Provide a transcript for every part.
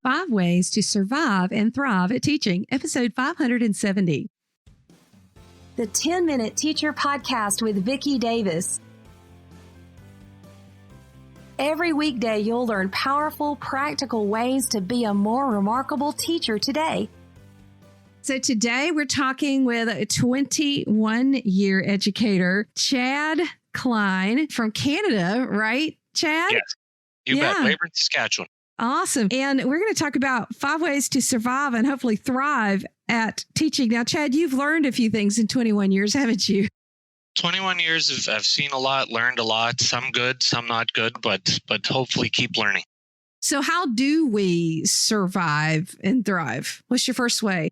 5 Ways to Survive and Thrive at Teaching, episode 570. The 10-Minute Teacher Podcast with Vicki Davis. Every weekday, you'll learn powerful, practical ways to be a more remarkable teacher today. So today we're talking with a 21-year educator, Chad Klein from Canada, right, Chad? Yes, you bet. Leyburn, Saskatchewan. Awesome. And we're going to talk about 5 ways to survive and hopefully thrive at teaching. Now, Chad, you've learned a few things in 21 years, haven't you? 21 years, I've seen a lot, learned a lot, some good, some not good, but hopefully keep learning. So how do we survive and thrive? What's your first way?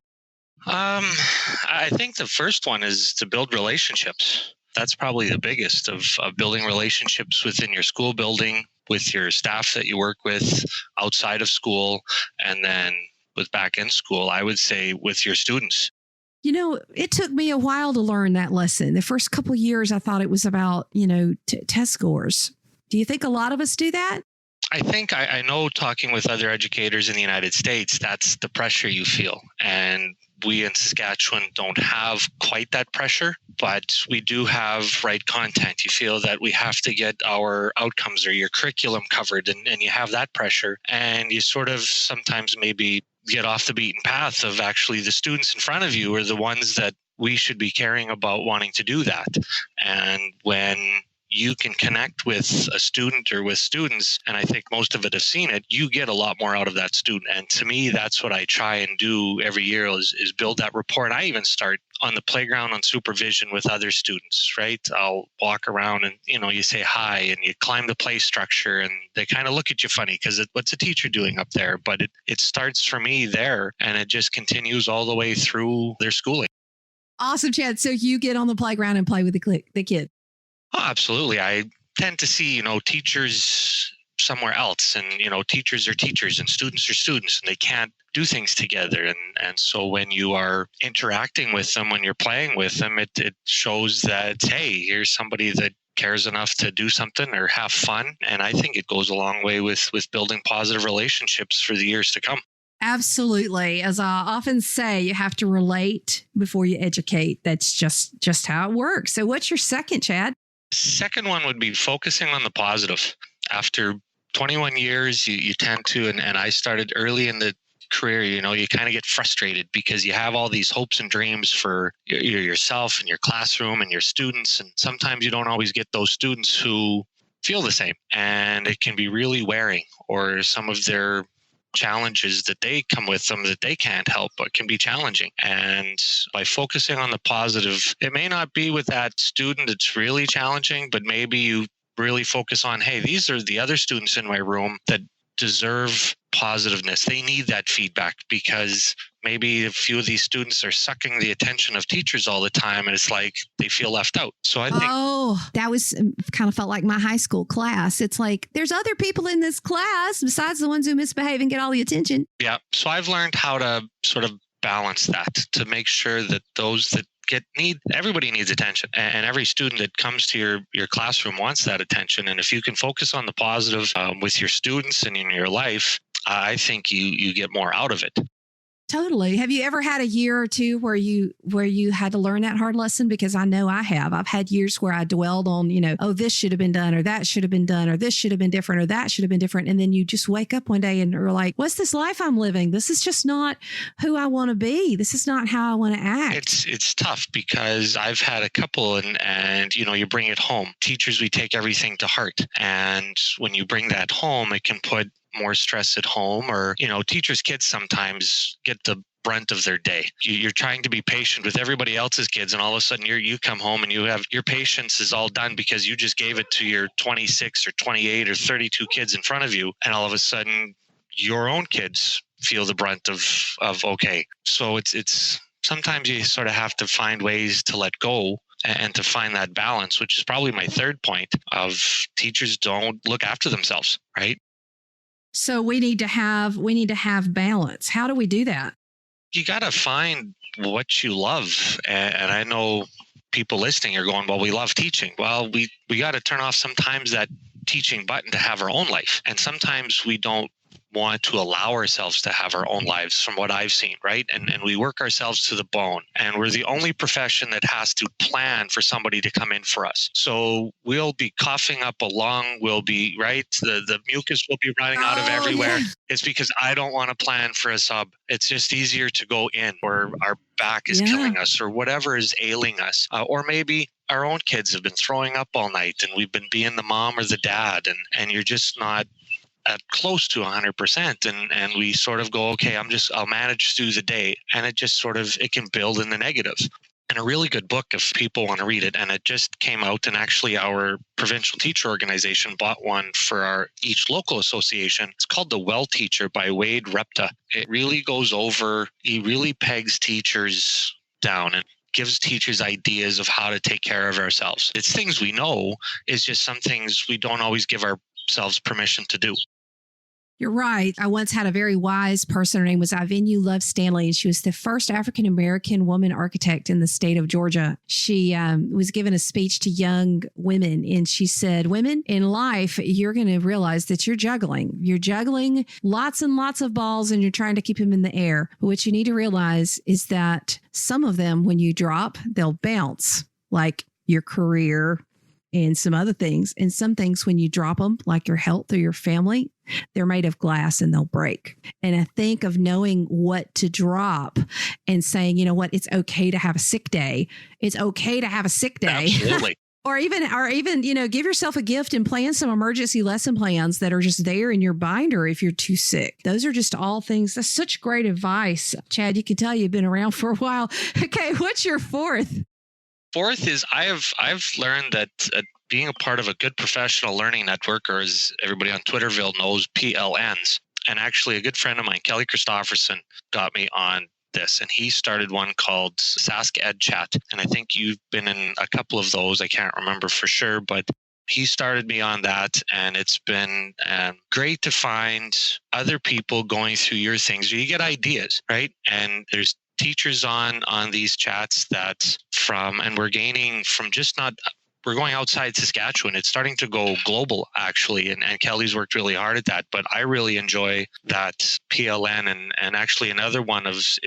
I think the first one is to build relationships. That's probably the biggest of building relationships within your school building, with your staff that you work with outside of school, and then with back in school, I would say with your students. You know, it took me a while to learn that lesson. The first couple of years, I thought it was about, test scores. Do you think a lot of us do that? I think I know, talking with other educators in the United States, that's the pressure you feel. And we in Saskatchewan don't have quite that pressure, but we do have right content. You feel that we have to get our outcomes or your curriculum covered, and you have that pressure. And you sort of sometimes maybe get off the beaten path of actually the students in front of you are the ones that we should be caring about wanting to do that. And when you can connect with a student or with students, and I think most of it have seen it, you get a lot more out of that student. And to me, that's what I try and do every year is build that rapport. And I even start on the playground on supervision with other students, right? I'll walk around and, you say hi and you climb the play structure and they kind of look at you funny because what's a teacher doing up there? But it starts for me there and it just continues all the way through their schooling. Awesome, Chad. So you get on the playground and play with the kid. Oh, absolutely. I tend to see, teachers somewhere else, and, teachers are teachers and students are students, and they can't do things together. And so when you are interacting with them, when you're playing with them, it shows that, hey, here's somebody that cares enough to do something or have fun. And I think it goes a long way with building positive relationships for the years to come. Absolutely. As I often say, you have to relate before you educate. That's just how it works. So what's your second, Chad? Second one would be focusing on the positive. After 21 years, you tend to, and I started early in the career, you kind of get frustrated because you have all these hopes and dreams for yourself and your classroom and your students. And sometimes you don't always get those students who feel the same. And it can be really wearing, or some of their challenges that they come with them that they can't help but can be challenging. And by focusing on the positive, it may not be with that student it's really challenging, but maybe you really focus on, hey, these are the other students in my room that deserve positiveness. They need that feedback because maybe a few of these students are sucking the attention of teachers all the time and it's like they feel left out. So I think that was kind of felt like my high school class. It's like there's other people in this class besides the ones who misbehave and get all the attention. Yeah. So I've learned how to sort of balance that to make sure that those that everybody needs attention, and every student that comes to your classroom wants that attention. And if you can focus on the positive with your students and in your life, I think you get more out of it. Totally. Have you ever had a year or two where you had to learn that hard lesson? Because I know I have. I've had years where I dwelled on, this should have been done, or that should have been done, or this should have been different, or that should have been different. And then you just wake up one day and are like, what's this life I'm living? This is just not who I want to be. This is not how I want to act. It's tough because I've had a couple and you bring it home. Teachers, we take everything to heart. And when you bring that home, it can put more stress at home, or, teachers' kids sometimes get the brunt of their day. You're trying to be patient with everybody else's kids, and all of a sudden you come home and you have your patience is all done because you just gave it to your 26 or 28 or 32 kids in front of you, and all of a sudden your own kids feel the brunt of okay. So it's sometimes you sort of have to find ways to let go and to find that balance, which is probably my third point of teachers don't look after themselves, right? So we need to have balance. How do we do that? You got to find what you love. And I know people listening are going, well, we love teaching. Well, we got to turn off sometimes that teaching button to have our own life. And sometimes we don't want to allow ourselves to have our own lives from what I've seen, right? And we work ourselves to the bone. And we're the only profession that has to plan for somebody to come in for us. So we'll be coughing up a lung. We'll be, right? The mucus will be running out of everywhere. Yeah. It's because I don't want to plan for a sub. It's just easier to go in, or our back is killing us, or whatever is ailing us. Or maybe our own kids have been throwing up all night and we've been being the mom or the dad, and you're just not at close to 100%. And we sort of go, okay, I'll manage through the day. And it just it can build in the negative. And a really good book if people want to read it. And it just came out, and actually our provincial teacher organization bought one for each local association. It's called The Well Teacher by Wade Repta. It really goes over, he really pegs teachers down and gives teachers ideas of how to take care of ourselves. It's things we know, it's just some things we don't always give ourselves permission to do. You're right. I once had a very wise person. Her name was Ivenu Love Stanley, and she was the first African-American woman architect in the state of Georgia. She was given a speech to young women, and she said, women, in life, you're going to realize that you're juggling. You're juggling lots and lots of balls, and you're trying to keep them in the air. But what you need to realize is that some of them, when you drop, they'll bounce, like your career and some other things. And some things, when you drop them, like your health or your family, they're made of glass and they'll break. And I think of knowing what to drop and saying, you know what, it's okay to have a sick day. It's okay to have a sick day. Absolutely. Or even, give yourself a gift and plan some emergency lesson plans that are just there in your binder if you're too sick. Those are just all things. That's such great advice. Chad, you can tell you've been around for a while. Okay, what's your fourth? Fourth is I've learned that being a part of a good professional learning network, or as everybody on Twitterville knows, PLNs. And actually a good friend of mine, Kelly Christopherson, got me on this, and he started one called Sask Ed Chat. And I think you've been in a couple of those. I can't remember for sure, but he started me on that, and it's been great to find other people going through your things. You get ideas, right? And there's teachers on these chats and we're gaining from we're going outside Saskatchewan. It's starting to go global, actually, and Kelly's worked really hard at that. But I really enjoy that PLN, and actually another one is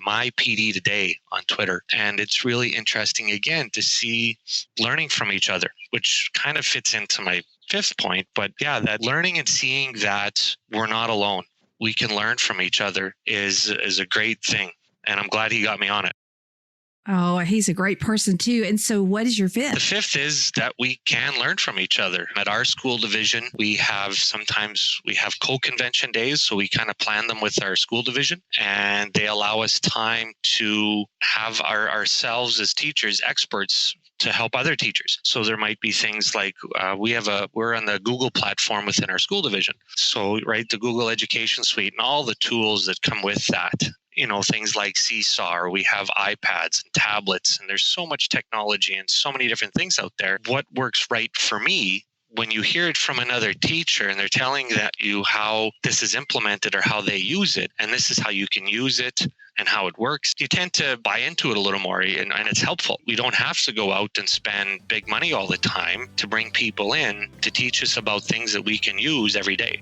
My PD Today on Twitter. And it's really interesting, again, to see learning from each other, which kind of fits into my fifth point. But yeah, that learning and seeing that we're not alone. We can learn from each other is a great thing. And I'm glad he got me on it. Oh, he's a great person too. And so what is your fifth? The fifth is that we can learn from each other. At our school division, sometimes we have co-convention days. So we kind of plan them with our school division, and they allow us time to have ourselves as teachers, experts, to help other teachers. So there might be things like we're on the Google platform within our school division. So, right, the Google Education Suite and all the tools that come with that. Things like Seesaw, or we have iPads and tablets, and there's so much technology and so many different things out there. What works right for me, when you hear it from another teacher and they're telling you how this is implemented or how they use it, and this is how you can use it and how it works, you tend to buy into it a little more, and it's helpful. We don't have to go out and spend big money all the time to bring people in to teach us about things that we can use every day.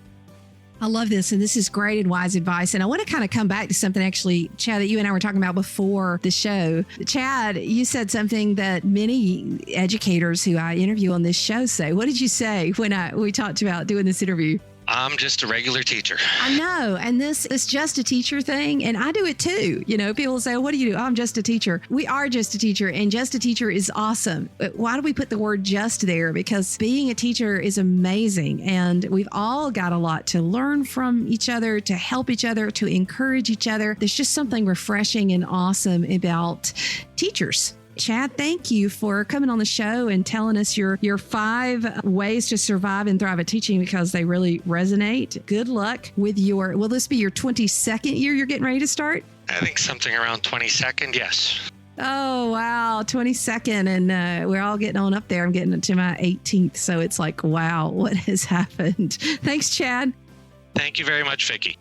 I love this. And this is great and wise advice. And I want to kind of come back to something, actually, Chad, that you and I were talking about before the show. Chad, you said something that many educators who I interview on this show say. What did you say when we talked about doing this interview? I'm just a regular teacher. I know. And this is just a teacher thing. And I do it too. People say, what do you do? Oh, I'm just a teacher. We are just a teacher, and just a teacher is awesome. But why do we put the word just there? Because being a teacher is amazing. And we've all got a lot to learn from each other, to help each other, to encourage each other. There's just something refreshing and awesome about teachers. Chad, thank you for coming on the show and telling us your 5 ways to survive and thrive at teaching, because they really resonate. Good luck with will this be your 22nd year you're getting ready to start? I think something around 22nd, yes. Oh, wow. 22nd. And we're all getting on up there. I'm getting to my 18th. So it's like, wow, what has happened? Thanks, Chad. Thank you very much, Vicki.